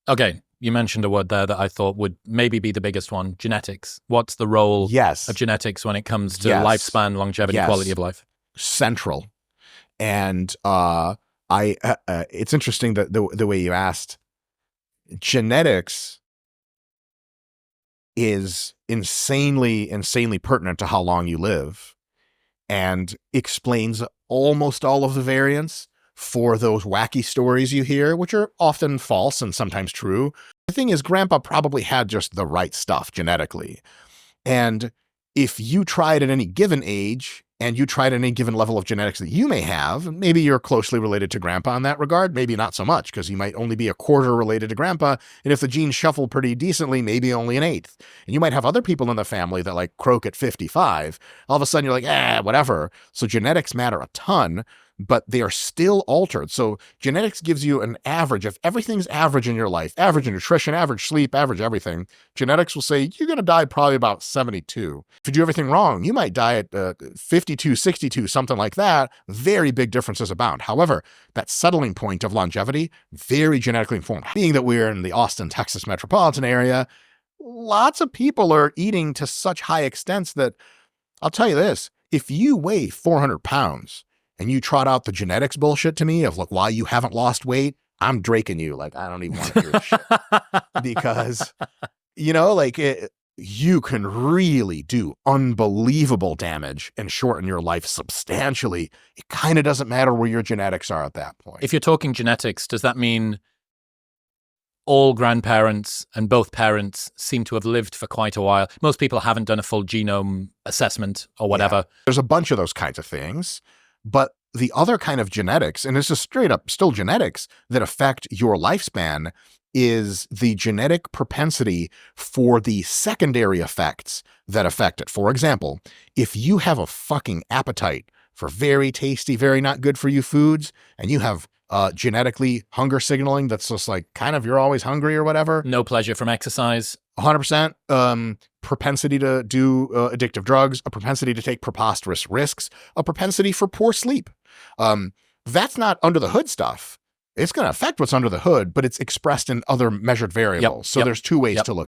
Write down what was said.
Okay, you mentioned a word there that I thought would maybe be the biggest one, genetics. What's the role Yes. of genetics when it comes to Yes. lifespan, longevity, Yes. quality of life? Central. And it's interesting that the way you asked, genetics is insanely pertinent to how long you live and explains almost all of the variance for those wacky stories you hear, which are often false and sometimes true. The thing is, Grandpa probably had just the right stuff genetically. And if you tried at any given age and you tried at any given level of genetics that you may have, maybe you're closely related to Grandpa in that regard, maybe not so much, because you might only be a quarter related to Grandpa. And if the genes shuffle pretty decently, maybe only an eighth. And you might have other people in the family that like croak at 55. All of a sudden you're like, whatever. So genetics matter a ton, but they are still altered. So genetics gives you an average. If everything's average in your life, average in nutrition, average sleep, average everything, genetics will say you're going to die probably about 72. If you do everything wrong, you might die at 52, 62, something like that. Very big differences abound. However, that settling point of longevity, very genetically informed. Being that we're in the Austin, Texas metropolitan area, lots of people are eating to such high extents that I'll tell you this, if you weigh 400 pounds and you trot out the genetics bullshit to me of like why you haven't lost weight, I'm draking you. Like, I don't even want to hear this shit. Because, you can really do unbelievable damage and shorten your life substantially. It kind of doesn't matter where your genetics are at that point. If you're talking genetics, does that mean all grandparents and both parents seem to have lived for quite a while? Most people haven't done a full genome assessment or whatever. Yeah, there's a bunch of those kinds of things. But the other kind of genetics, and it's just straight up still genetics that affect your lifespan, is the genetic propensity for the secondary effects that affect it. For example, if you have a fucking appetite for very tasty, very not good for you foods, and you have genetically hunger signaling that's just like kind of you're always hungry or whatever. No pleasure from exercise. 100%. Propensity to do addictive drugs, a propensity to take preposterous risks, a propensity for poor sleep. That's not under the hood stuff. It's going to affect what's under the hood, but it's expressed in other measured variables. So there's two ways to look